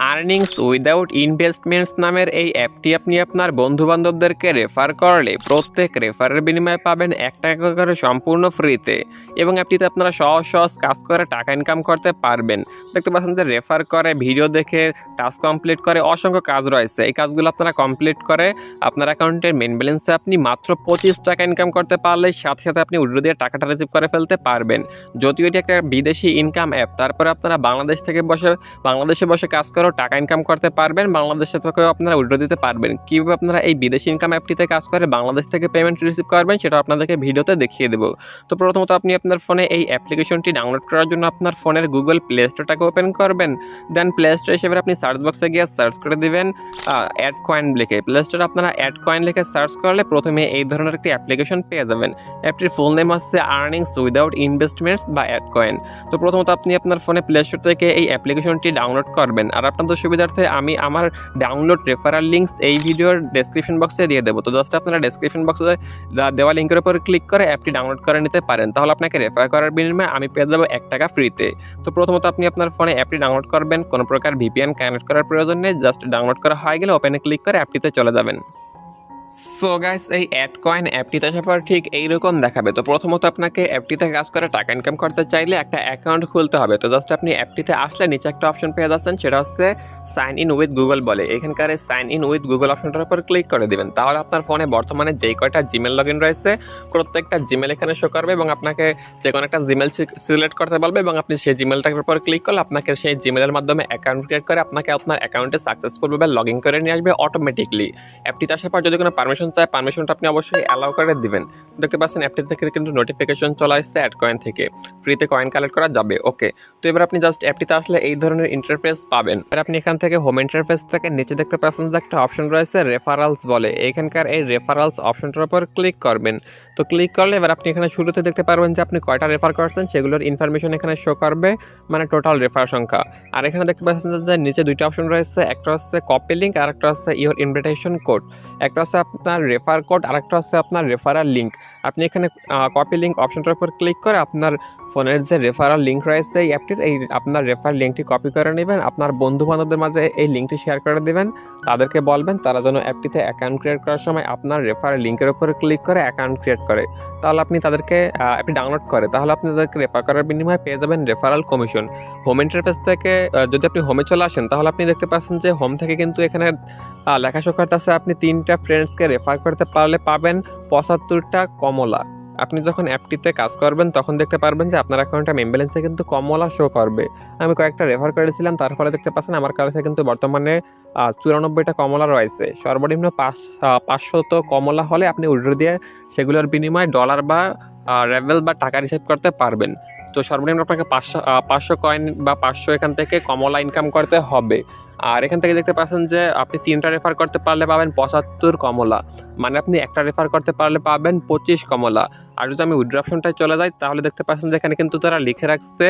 Earnings without investments নামের এই অ্যাপটি আপনি আপনার বন্ধুবান্ধবদেরকে রেফার করলে প্রত্যেক রেফারের বিনিময়ে পাবেন 1 টাকা করে সম্পূর্ণ ফ্রিতে, এবং অ্যাপটিতে আপনারা সহজ সহজ কাজ করে টাকা ইনকাম করতে পারবেন। দেখতে পাচ্ছেন যে রেফার করে, ভিডিও দেখে, টাস্ক কমপ্লিট করে, অসংখ্য কাজ রয়েছে। এই কাজগুলো আপনারা কমপ্লিট করে আপনার অ্যাকাউন্টের মেন ব্যালেন্সে আপনি মাত্র 25 টাকা ইনকাম করতে পারলে সাথে সাথে আপনি উইথড্র দিয়ে টাকাটা রিসিভ করে ফেলতে পারবেন। যদিও এটি একটা বিদেশি ইনকাম অ্যাপ, তারপরে আপনারা বাংলাদেশে বসে কাজ করেও টাকা ইনকাম করতে পারবেন, বাংলাদেশে থেকেও আপনারা উইথড্র দিতে পারবেন। কীভাবে আপনারা এই বিদেশি ইনকাম অ্যাপটিতে কাজ করে বাংলাদেশ থেকে পেমেন্ট রিসিভ করবেন সেটা আপনাদেরকে ভিডিওতে দেখিয়ে দেবো। তো প্রথমত আপনি আপনার ফোনে এই অ্যাপ্লিকেশনটি ডাউনলোড করার জন্য আপনার ফোনের গুগল প্লে স্টোরটাকে ওপেন করবেন। দেন প্লে স্টোর হিসেবে আপনি সার্চ বক্সে গিয়ে সার্চ করে দেবেন অ্যাড কয়েন লিখে। প্লে স্টোরে আপনারা অ্যাড কয়েন লিখে সার্চ করলে প্রথমে এই ধরনের একটি অ্যাপ্লিকেশন পেয়ে যাবেন। অ্যাপটির ফুল নেম হচ্ছে আর্নিংস উইদাউট ইনভেস্টমেন্টস বা অ্যাড কয়েন। তো প্রথমত আপনি আপনার ফোনে প্লে স্টোর থেকে এই অ্যাপ্লিকেশনটি ডাউনলোড করবেন। আর আপনাদের সুবিধার্থে আমি আমার ডাউনলোড রেফারাল লিঙ্কস এই ভিডিওর ডেসক্রিপশন বক্সে দিয়ে দেবো। তো জাস্ট আপনারা ডেসক্রিপশন বক্সে দেওয়া লিঙ্কের উপর ক্লিক করে অ্যাপটি ডাউনলোড করে নিতে পারেন। তাহলে আপনাকে রেফার করার বিনিময়ে আমি পেয়ে যাবো 1 টাকা ফ্রিতে। তো প্রথমত আপনি আপনার ফোনে অ্যাপটি ডাউনলোড করবেন, কোনো প্রকার ভিপিএন কানেক্ট করার প্রয়োজন নেই। জাস্ট ডাউনলোড করা হয়ে গেলে ওপেনে ক্লিক করে অ্যাপটিতে চলে যাবেন। সো গাইস, এই অ্যাড কয়েন অ্যাপটিতে আসার পর ঠিক এইরকম দেখাবে। তো প্রথমত আপনাকে অ্যাপটিতে কাজ করে টাকা ইনকাম করতে চাইলে একটা অ্যাকাউন্ট খুলতে হবে। তো জাস্ট আপনি অ্যাপটিতে আসলে নিচে একটা অপশন পেয়ে যাচ্ছেন, সেটা হচ্ছে সাইন ইন উইথ গুগল বলে। এখানকার সাইন ইন উইথ গুগল অপশনটার উপর ক্লিক করে দেবেন। তাহলে আপনার ফোনে বর্তমানে যেই কয়টা জিমেল লগ ইন রয়েছে প্রত্যেকটা জিমেল এখানে শো করবে, এবং আপনাকে যে কোনো একটা জিমেল সিলেক্ট করতে বলবে, এবং আপনি সেই জিমেলটার উপর ক্লিক করলে আপনাকে সেই জিমেলের মাধ্যমে অ্যাকাউন্ট ক্রিয়েট করে আপনাকে আপনার অ্যাকাউন্টে সাকসেসফুলভাবে লগ ইন করে নিয়ে আসবে অটোমেটিকলি। অ্যাপটিতে আসার পর যদি কোনো পারমিশন চায়, পারমিশনটা আপনি অবশ্যই অ্যালাউ করে দিবেন। দেখতে পাচ্ছেন অ্যাপটি থেকে কিন্তু নোটিফিকেশন চলে আসছে অ্যাড কয়েন থেকে, ফ্রিতে কয়েন কালেক্ট করা যাবে। ওকে, তো এবার আপনি জাস্ট অ্যাপটিতে আসলে এই ধরনের ইন্টারফেস পাবেন। এবার আপনি এখান থেকে হোম ইন্টারফেস থেকে নিচে দেখতে পাচ্ছেন যে একটা অপশন রয়েছে রেফারালস বলে। এখানকার এই রেফারালস অপশনটার উপর ক্লিক করবেন। তো ক্লিক করলে এবার আপনি এখানে শুরুতে দেখতে পারবেন যে আপনি কয়টা রেফার করছেন সেগুলোর ইনফরমেশন এখানে শো করবে, মানে টোটাল রেফার সংখ্যা। আর এখানে দেখতে পাচ্ছেন যে নিচে দুইটা অপশন রয়েছে, একটা হচ্ছে কপি লিঙ্ক আর একটা হচ্ছে ইওর ইনভিটেশন কোড। একটা হচ্ছে আপনার রেফার কোড আর একটা হচ্ছে আপনার রেফারাল লিঙ্ক। আপনি এখানে কপি লিঙ্ক অপশনটার উপর ক্লিক করে আপনার ফোনের যে রেফারাল লিঙ্ক রয়েছে এই অ্যাপটির, এই আপনার রেফার লিঙ্কটি কপি করে নেবেন, আপনার বন্ধু বান্ধবদের মাঝে এই লিঙ্কটি শেয়ার করে দেবেন। তাদেরকে বলবেন তারা যেন অ্যাপটিতে অ্যাকাউন্ট ক্রিয়েট করার সময় আপনার রেফার লিঙ্কের উপর ক্লিক করে অ্যাকাউন্ট ক্রিয়েট করে। তাহলে আপনি তাদেরকে অ্যাপটি ডাউনলোড করে, তাহলে আপনি তাদেরকে রেফার করার বিনিময়ে পেয়ে যাবেন রেফারাল কমিশন। হোম ইন্টারফেস থেকে যদি আপনি হোমে চলে আসেন তাহলে আপনি দেখতে পাচ্ছেন যে হোম থেকে কিন্তু এখানে লেখাশো করতেছে আপনি 3টা ফ্রেন্ডসকে রেফার করতে পারলে পাবেন 75টা কমলা। আপনি যখন অ্যাপটিতে কাজ করবেন তখন দেখতে পারবেন যে আপনার অ্যাকাউন্টে মেম ব্যালেন্সে কিন্তু কমলা শো করবে। আমি কয়েকটা রেফার করেছিলাম, তার ফলে দেখতে পাচ্ছেন আমার কাছে কিন্তু বর্তমানে 94টা কমলা রয়েছে। সর্বনিম্ন 500 কমলা হলে আপনি উইথড্র দিয়ে সেগুলোর বিনিময়ে ডলার বা রেভেল বা টাকা রিসিভ করতে পারবেন। তো সর্বনিম্ন আপনাকে 500 কয়েন বা 500 এখান থেকে কমলা ইনকাম করতে হবে। আর এখান থেকে দেখতে পাচ্ছেন যে আপনি 3টা রেফার করতে পারলে পাবেন 75 কমলা, মানে আপনি একটা রেফার করতে পারলে পাবেন 25 কমলা। আর যদি আমি উইথড্র অপশনটায় চলে যাই তাহলে দেখতে পাচ্ছেন যে এখানে কিন্তু তারা লিখে রাখছে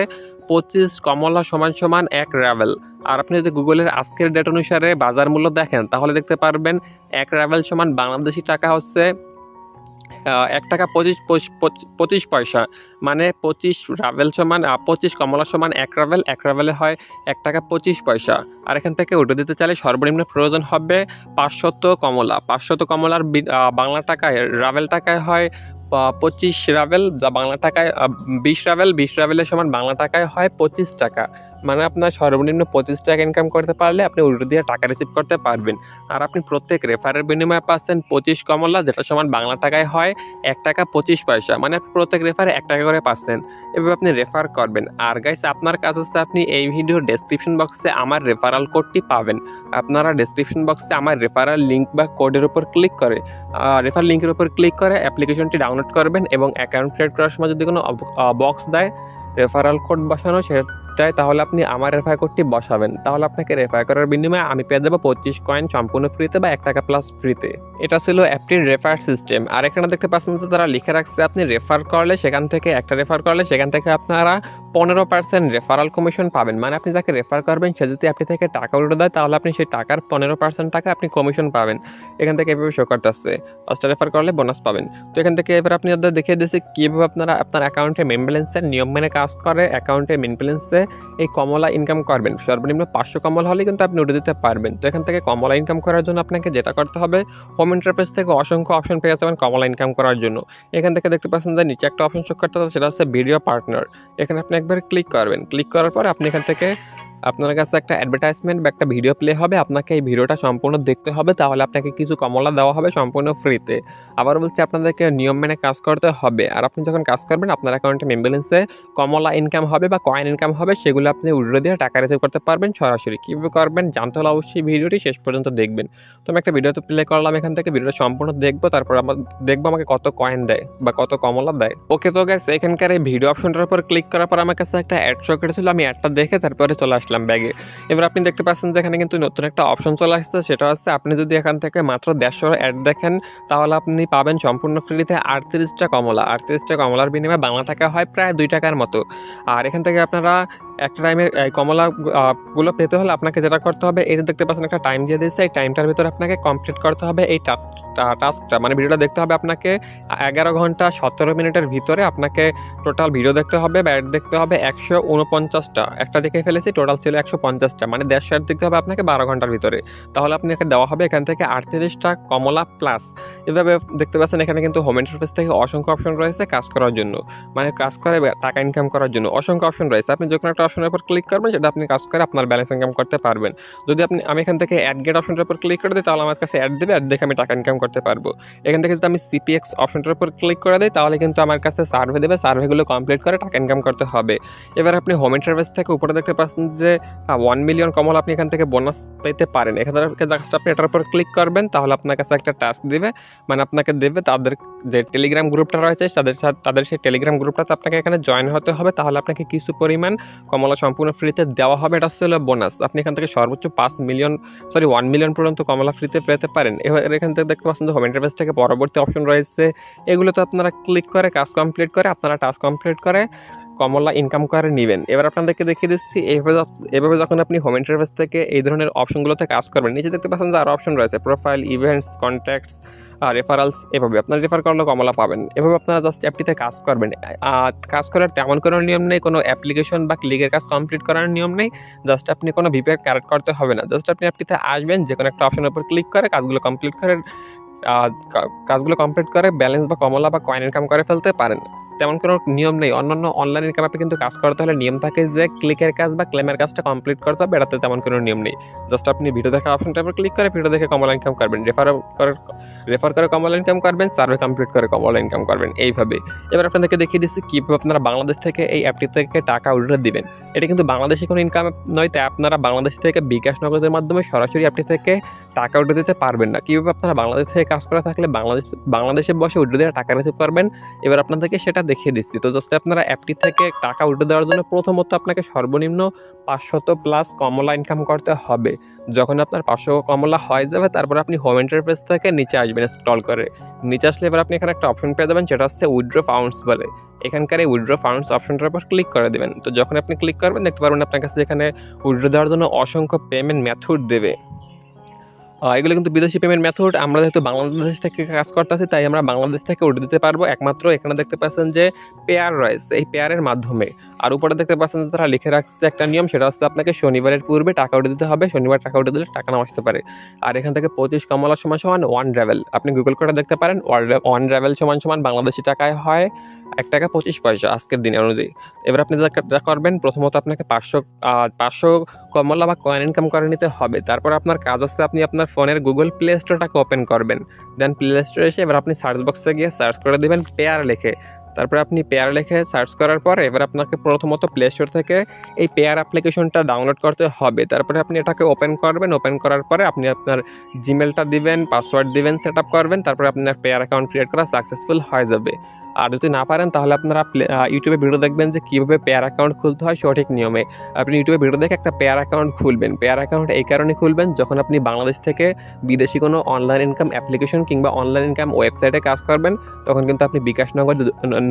25 কমলা সমান সমান 1 র্যাভেল। আর আপনি যদি গুগলের আজকের ডেট অনুসারে বাজার মূল্য দেখেন তাহলে দেখতে পারবেন 1 র্যাভেল সমান বাংলাদেশি টাকা হচ্ছে 1 টাকা 25 পয়সা, মানে 25 রাভেল সমান 25 কমলা সমান 1 রাভেল। 1 রাভেলে হয় 1 টাকা 25 পয়সা। আর এখান থেকে উঠে দিতে চাইলে সর্বনিম্ন প্রয়োজন হবে 500 কমলা। 500 কমলার বাংলা টাকায় রাভেল টাকায় হয় 25 রাভেল, যা বাংলা টাকায় 20 রাভেল। 20 রাভেলের সমান বাংলা টাকায় হয় 25 টাকা, মানে আপনার সর্বনিম্ন 25 টাকা ইনকাম করতে পারলে আপনি উইথড্র দিয়ে টাকা রিসিভ করতে পারবেন। আর আপনি প্রত্যেক রেফারের বিনিময়ে পাচ্ছেন 25 কমলা, যেটা সমান বাংলা টাকায় হয় 1 টাকা 25 পয়সা, মানে প্রত্যেক রেফারে 1 টাকা করে পাচ্ছেন। এভাবে আপনি রেফার করবেন। আর গাইস, আপনার কাজ হচ্ছে আপনি এই ভিডিওর ডেসক্রিপশন বক্সে আমার রেফারাল কোডটি পাবেন। আপনারা ডেসক্রিপশন বক্সে আমার রেফারাল লিঙ্ক বা কোডের উপর ক্লিক করে রেফার লিঙ্কের উপর ক্লিক করে অ্যাপ্লিকেশনটি ডাউনলোড করবেন, এবং অ্যাকাউন্ট ক্রিয়েট করার সময় যদি কোনো বক্স দেয় রেফারাল কোড বসানো সেটাই, তাহলে আপনি আমার রেফার কোডটি বসাবেন। তাহলে আপনাকে রেফার করার বিনিময়ে আমি পেয়ে দেবো 25 কয়েন সম্পূর্ণ ফ্রিতে বা 1 টাকা প্লাস ফ্রিতে। এটা ছিল অ্যাপটির রেফার সিস্টেম। আর এখানে দেখতে পাচ্ছেন যে তারা লিখে রাখছে আপনি রেফার করলে সেখান থেকে একটা রেফার করলে সেখান থেকে আপনারা 15% রেফারাল কমিশন পাবেন। মানে আপনি যাকে রেফার করবেন সে যদি অ্যাপটি থেকে টাকা উঠে দেয় তাহলে আপনি সেই টাকার 15% টাকা আপনি কমিশন পাবেন। এখান থেকে এভাবে শো করতেছে 5টা রেফার করলে বোনাস পাবেন। তো এখান থেকে এবার আপনি আপনাদের দেখিয়ে দিচ্ছি কীভাবে আপনারা আপনার অ্যাকাউন্টে মেইন ব্যালেন্সের নিয়ম মেনে কাজ করে অ্যাকাউন্টে মেইন ব্যালেন্সে এই কমলা ইনকাম করবেন। সর্বনিম্ন 500 কমল হলে কিন্তু আপনি উঠে দিতে পারবেন। তো এখান থেকে কমলা ইনকাম করার জন্য আপনাকে যেটা করতে হবে, হোম ইন্টারফেস থেকে অসংখ্য অপশন পেয়ে যাবেন কমলা ইনকাম করার জন্য। এখান থেকে দেখতে পাচ্ছেন যে নিচে একটা অপশন শো করতে হবে, সেটা হচ্ছে ভিডিও পার্টনার। এখানে আপনি একবার ক্লিক করবেন। ক্লিক করার পর আপনি এখান থেকে আপনার কাছে একটা অ্যাডভার্টাইজমেন্ট বা একটা ভিডিও প্লে হবে। আপনাকে এই ভিডিওটা সম্পূর্ণ দেখতে হবে, তাহলে আপনাকে কিছু কমলা দেওয়া হবে সম্পূর্ণ ফ্রিতে। আবার বলছি আপনাদেরকে নিয়ম মেনে কাজ করতে হবে। আর আপনি যখন কাজ করবেন আপনার অ্যাকাউন্টে মেইন ব্যালেন্সে কমলা ইনকাম হবে বা কয়েন ইনকাম হবে, সেগুলো আপনি উইথড্র দিয়ে টাকা রিসিভ করতে পারবেন সরাসরি। কীভাবে করবেন জানতে হলে অবশ্যই ভিডিওটি শেষ পর্যন্ত দেখবেন। তো আমি একটা ভিডিও তো প্লে করলাম, এখান থেকে ভিডিওটা সম্পূর্ণ দেখবো, তারপর আমরা দেখবো আমাকে কত কয়েন দেয় বা কত কমলা দেয়। ওকে, তো গাইস এখানকার এই ভিডিও অপশনটার উপর ক্লিক করার পর আমার কাছে একটা অ্যাড শো করেছিল। আমি অ্যাডটা দেখে তারপরে চলে আসলাম ব্যাগে। এবার আপনি দেখতে পাচ্ছেন যে এখানে কিন্তু নতুন একটা অপশন চলে আসছে, সেটা হচ্ছে আপনি যদি এখান থেকে মাত্র 150 অ্যাড দেখেন তাহলে আপনি পাবেন সম্পূর্ণ ফ্রিতে 38টা কমলা। 38টা কমলার বিনিময়ে বাংলা টাকা হয় প্রায় 2 টাকার মতো। আর এখান থেকে আপনারা একটা টাইমে এই কমলা গুলো পেতে হলে আপনাকে যেটা করতে হবে, এই যে দেখতে পাচ্ছেন একটা টাইম দিয়ে দিয়েছে, এই টাইমটার ভিতরে আপনাকে কমপ্লিট করতে হবে এই টাস্কটা। মানে ভিডিওটা দেখতে হবে আপনাকে 11 ঘন্টা 17 মিনিটের ভিতরে আপনাকে টোটাল ভিডিও দেখতে হবে বা অ্যাড দেখতে হবে 149টা। একটা দেখে ফেলেছি, টোটাল ছিল 150টা, মানে 150 অ্যাড দেখতে হবে আপনাকে 12 ঘন্টার ভিতরে। তাহলে আপনাকে দেওয়া হবে এখান থেকে 38টা কমলা প্লাস। এভাবে দেখতে পাচ্ছেন এখানে কিন্তু হোম ইন্টারফেস থেকে অসংখ্য অপশন রয়েছে কাজ করার জন্য, মানে কাজ করে টাকা ইনকাম করার জন্য অসংখ্য অপশন রয়েছে। আপনি যে কোনো একটা অপশনের উপর ক্লিক করবেন, সেটা আপনি কাজ করে আপনার ব্যালেন্স ইনকাম করতে পারবেন। যদি আমি এখান থেকে অ্যাড গেট অপশনটার উপর ক্লিক করে দিই তাহলে আমার কাছে অ্যাড দেবে, অ্যাড দেখে আমি টাকা ইনকাম করতে পারবো। এখান থেকে যদি আমি সিপিএক্স অপশনটার উপর ক্লিক করে দিই তাহলে কিন্তু আমার কাছে সার্ভে দেবে, সার্ভেগুলো কমপ্লিট করে টাকা ইনকাম করতে হবে। এবার আপনি হোম ইন্টারফেস থেকে উপরে দেখতে পাচ্ছেন যে 1 মিলিয়ন কমল আপনি এখান থেকে বোনাস পেতে পারেন। এখান থেকে জাস্ট আপনি এটার উপর ক্লিক করবেন, তাহলে আপনার কাছে একটা টাস্ক দিবে, মানে আপনাকে দেবে তাদের যে টেলিগ্রাম গ্রুপটা রয়েছে তাদের সেই টেলিগ্রাম গ্রুপটাতে আপনাকে এখানে জয়েন হতে হবে। তাহলে আপনাকে কিছু পরিমাণ কমলা সম্পূর্ণ ফ্রিতে দেওয়া হবে, এটা হচ্ছে বোনাস। আপনি এখান থেকে সর্বোচ্চ 1 মিলিয়ন পর্যন্ত কমলা ফ্রিতে পেতে পারেন। এবার এখান থেকে দেখতে পাচ্ছেন যে হোম ইন্টারফেস থেকে পরবর্তী অপশন রয়েছে, এগুলোতে আপনারা ক্লিক করে কাজ কমপ্লিট করে আপনারা টাস্ক কমপ্লিট করে কমলা ইনকাম করে নেবেন। এবার আপনাদেরকে দেখিয়ে দিচ্ছি এভাবে যখন আপনি হোম ইন্টারফেস থেকে এই ধরনের অপশনগুলোতে কাজ করবেন, নিচে দেখতে পাচ্ছেন যে আরও অপশন রয়েছে, প্রোফাইল, ইভেন্টস, কন্ট্যাক্টস, রেফারেলস। এভাবে আপনারা রেফার করলে কমলা পাবেন। এভাবে আপনারা জাস্ট অ্যাপটিতে কাজ করবেন। কাজ করার তেমন কোনো নিয়ম নেই, কোনো অ্যাপ্লিকেশন বা ক্লিকের কাজ কমপ্লিট করার নিয়ম নেই। জাস্ট আপনি কোনো ভিপিএন কানেক্ট করতে হবে না। জাস্ট আপনি অ্যাপটিতে আসবেন, যে কোনো একটা অপশনের উপর ক্লিক করে কাজগুলো কমপ্লিট করে ব্যালেন্স বা কমলা বা কয়েন ইনকাম করে ফেলতে পারেন। তেমন কোনো নিয়ম নেই। অন্যান্য অনলাইন ইনকাম অ্যাপে কিন্তু কাজ করতে হলে নিয়ম থাকে যে ক্লিকের কাজ বা ক্লেমের কাজটা কমপ্লিট করতে হবে, এটাতে তেমন কোনো নিয়ম নেই। জাস্ট আপনি ভিডিও দেখা অপশনটার উপর ক্লিক করে ভিডিও দেখে কমলা ইনকাম করবেন, রেফার করে কমলা ইনকাম করবেন, সার্ভে কমপ্লিট করে কমলা ইনকাম করবেন এইভাবে। এবার আপনাদেরকে দেখিয়ে দিচ্ছি কীভাবে আপনারা বাংলাদেশ থেকে এই অ্যাপটি থেকে টাকা উইথড্র দিবেন। এটা কিন্তু বাংলাদেশে কোনো ইনকাম নয়, তাই আপনারা বাংলাদেশ থেকে বিকাশ নগদের মাধ্যমে সরাসরি অ্যাপটি থেকে টাকা উইথড্র দিতে পারবেন না। কীভাবে আপনারা বাংলাদেশ থেকে কাজ করে থাকলে বাংলাদেশে বসে উইথড্র দিয়ে টাকা রিসিভ করবেন, এবার আপনাদেরকে সেটা দেখিয়ে দিচ্ছি। তো জাস্ট আপনারা অ্যাপটি থেকে টাকা উইথড্র দেওয়ার জন্য প্রথমত আপনাকে সর্বনিম্ন 500+ কমলা ইনকাম করতে হবে। যখন আপনার 500 কমলা হয়ে যাবে তারপর আপনি হোম ইন্টারফেস থেকে নিচে আসবেন, স্ক্রল করে নিচে আসলে এবার আপনি এখানে একটা অপশন পেয়ে যাবেন, যেটা হচ্ছে উইথড্র ফান্ডস বলে। এখানকার এই উইথড্র ফান্ডস অপশনটার উপর ক্লিক করে দেবেন। তো যখন আপনি ক্লিক করবেন দেখতে পারবেন আপনার কাছে এখানে উইথড্র দেওয়ার জন্য অসংখ্য পেমেন্ট মেথড দেবে। এগুলো কিন্তু বিদেশি পেমেন্ট মেথড। আমরা যেহেতু বাংলাদেশ থেকে কাজ করতেছি তাই আমরা বাংলাদেশ থেকে উঠে দিতে পারবো একমাত্র এখানে দেখতে পাচ্ছেন যে পেয়ার রয়েছে, এই পেয়ারের মাধ্যমে। আর উপরে দেখতে পাচ্ছেন যে তারা লিখে রাখছে একটা নিয়ম, সেটা হচ্ছে আপনাকে শনিবারের পূর্বে টাকা উঠে দিতে হবে। শনিবার টাকা উঠে দিলে টাকা নাও আসতে পারে। আর এখান থেকে 25 কমলা সমান 1 রেভেল। আপনি গুগল করে দেখতে পারেন 1 রেভেল সমান বাংলাদেশি টাকায় হয় 1 টাকা 25 পয়সা আজকের দিন অনুযায়ী। এবার আপনি যা করবেন, প্রথমত আপনাকে 500 কমলা বা কয়েন ইনকাম করে নিতে হবে। তারপর আপনার কাজ হচ্ছে আপনি আপনার ফোনের গুগল প্লে স্টোরটাকে ওপেন করবেন। দেন প্লে স্টোরে এসে এবার আপনি সার্চ বক্সে গিয়ে সার্চ করে দেবেন পেয়ার লিখে। তারপরে আপনি পেয়ার লিখে সার্চ করার পর এবার আপনাকে প্রথমত প্লে স্টোর থেকে এই পেয়ার অ্যাপ্লিকেশনটা ডাউনলোড করতে হবে। তারপরে আপনি এটাকে ওপেন করবেন। ওপেন করার পরে আপনি আপনার জিমেলটা দিবেন, পাসওয়ার্ড দিবেন, সেট আপ করবেন। তারপরে আপনার পেয়ার অ্যাকাউন্ট ক্রিয়েট করা সাকসেসফুল হয়ে যাবে। আর যদি না পারেন তাহলে আপনারা ইউটিউবে ভিডিও দেখবেন যে কীভাবে পেয়ার অ্যাকাউন্ট খুলতে হয় সঠিক নিয়মে। আপনি ইউটিউবে ভিডিও দেখে একটা পেয়ার অ্যাকাউন্ট খুলবেন। পেয়ার অ্যাকাউন্ট এই কারণে খুলবেন, যখন আপনি বাংলাদেশ থেকে বিদেশি কোনো অনলাইন ইনকাম অ্যাপ্লিকেশন কিংবা অনলাইন ইনকাম ওয়েবসাইটে কাজ করবেন, তখন কিন্তু আপনি বিকাশ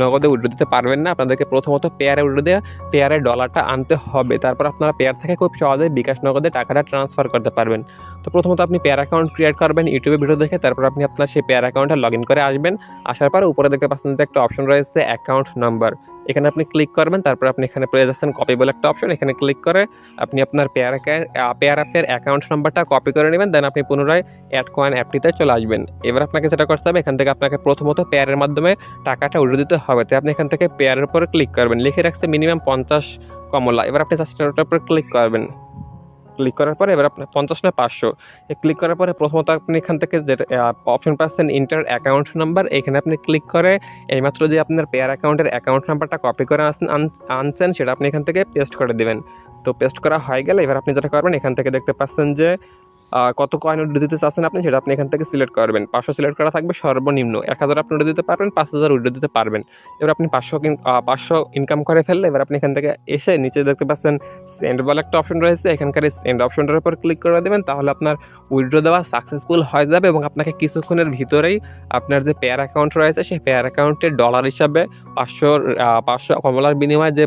নগদে উইথড্র দিতে পারবেন না। আপনাদেরকে প্রথমত পেয়ারে উইথড্র দিয়ে পেয়ারের ডলারটা আনতে হবে, তারপর আপনারা পেয়ার থেকে খুব সহজেই বিকাশ নগদে টাকাটা ট্রান্সফার করতে পারবেন। তো প্রথমত আপনি পেয়ার অ্যাকাউন্ট ক্রিয়েট করবেন ইউটিউবে ভিডিও দেখে, তারপর আপনি আপনার সেই পেয়ার অ্যাকাউন্টে লগ ইন করে আসবেন। আসার পর উপরে দেখতে পাচ্ছেন যে একটা অপশন রয়েছে অ্যাকাউন্ট নাম্বার, এখানে আপনি ক্লিক করবেন। তারপর আপনি এখানে পেয়ে যাচ্ছেন কপি বলে একটা অপশন, এখানে ক্লিক করে আপনি আপনার পেয়ার অ্যাপের অ্যাকাউন্ট নাম্বারটা কপি করে নেবেন। দেন আপনি পুনরায় অ্যাড কয়েন অ্যাপটিতে চলে আসবেন। এবার আপনাকে যেটা করতে হবে, এখান থেকে আপনাকে প্রথমত পেয়ারের মাধ্যমে টাকাটা উঠিয়ে দিতে হবে। তাই আপনি এখান থেকে পেয়ারের উপর ক্লিক করবেন, লিখে রাখছে মিনিমাম 50 কমলা। এবার আপনি জাস্ট এটার উপর ক্লিক করবেন। ক্লিক করার পরে এবার আপনার 50 না 500 ক্লিক করার পরে প্রথমত আপনি এখান থেকে যে অপশন পাচ্ছেন ইন্টার অ্যাকাউন্ট নাম্বার, এখানে আপনি ক্লিক করে এইমাত্র যে আপনার পেয়ার অ্যাকাউন্টের অ্যাকাউন্ট নাম্বারটা কপি করে আনছেন সেটা আপনি এখান থেকে পেস্ট করে দেবেন। তো পেস্ট করা হয়ে গেলে এবার আপনি যেটা করবেন, এখান থেকে দেখতে পাচ্ছেন যে কত কয়েন উইথড্র দিতে চাচ্ছেন আপনি, সেটা আপনি এখান থেকে সিলেক্ট করবেন। 500 সিলেক্ট করা থাকবে সর্বনিম্ন, 1000 আপনি উইথড্র দিতে পারবেন, 5000 উইথড্র দিতে পারবেন। এবার আপনি 500 ইনকাম করে ফেললে এবার আপনি এখান থেকে এসে নিচে দেখতে পাচ্ছেন সেন্ড বলে একটা অপশন রয়েছে, এখানকার সেন্ড অপশনটার উপর ক্লিক করে দেবেন। তাহলে আপনার উইথড্র দেওয়া সাকসেসফুল হয়ে যাবে এবং আপনাকে কিছুক্ষণের ভিতরেই আপনার যে পেয়ার অ্যাকাউন্ট রয়েছে সেই পেয়ার অ্যাকাউন্টে ডলার হিসাবে 500 কমলার বিনিময়ে যে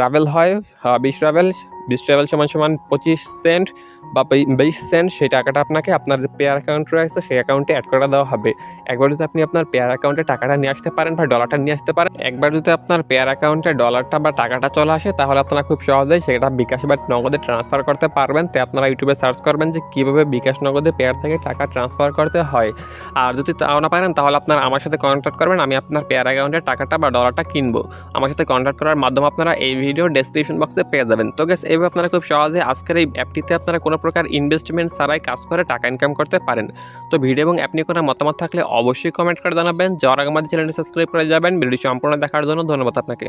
রাভেল হয় 20 রাভেল সমান 25 সেন্ট বা 20 সেন্ট, সেই টাকাটা আপনাকে আপনার যে পেয়ার অ্যাকাউন্ট রয়েছে সেই অ্যাকাউন্টে অ্যাড করে দেওয়া হবে। একবার যদি আপনি আপনার পেয়ার অ্যাকাউন্টে টাকাটা নিয়ে আসতে পারেন বা ডলারটা নিয়ে আসতে পারেন, একবার যদি আপনার পেয়ার অ্যাকাউন্টে ডলারটা বা টাকাটা চলে আসে, তাহলে আপনারা খুব সহজেই সেটা বিকাশ বা নগদে ট্রান্সফার করতে পারবেন। তাই আপনারা ইউটিউবে সার্চ করবেন যে কীভাবে বিকাশ নগদে পেয়ার থেকে টাকা ট্রান্সফার করতে হয়। আর যদি তাও না পারেন তাহলে আপনারা আমার সাথে কন্ট্যাক্ট করবেন, আমি আপনার পেয়ার অ্যাকাউন্টের টাকাটা বা ডলারটা কিনবো। আমার সাথে কন্ট্যাক্ট করার মাধ্যমে আপনারা এই ভিডিও ডেসক্রিপশন বক্সে পেয়ে যাবেন। তো গাইস, এইভাবে আপনারা খুব সহজে আজকের এই অ্যাপটিতে আপনারা কোনো প্রকার ইনভেস্টমেন্ট ছাড়াই কাজ করে টাকা ইনকাম করতে পারেন। তো ভিডিও এবং অ্যাপ নিয়ে কোনো মতামত থাকলে অবশ্যই কমেন্ট করে জানাবেন। যাওয়ার আগে আমাদের চ্যানেলটি সাবস্ক্রাইব করে যাবেন। ভিডিওটি সম্পূর্ণ দেখার জন্য ধন্যবাদ আপনাকে।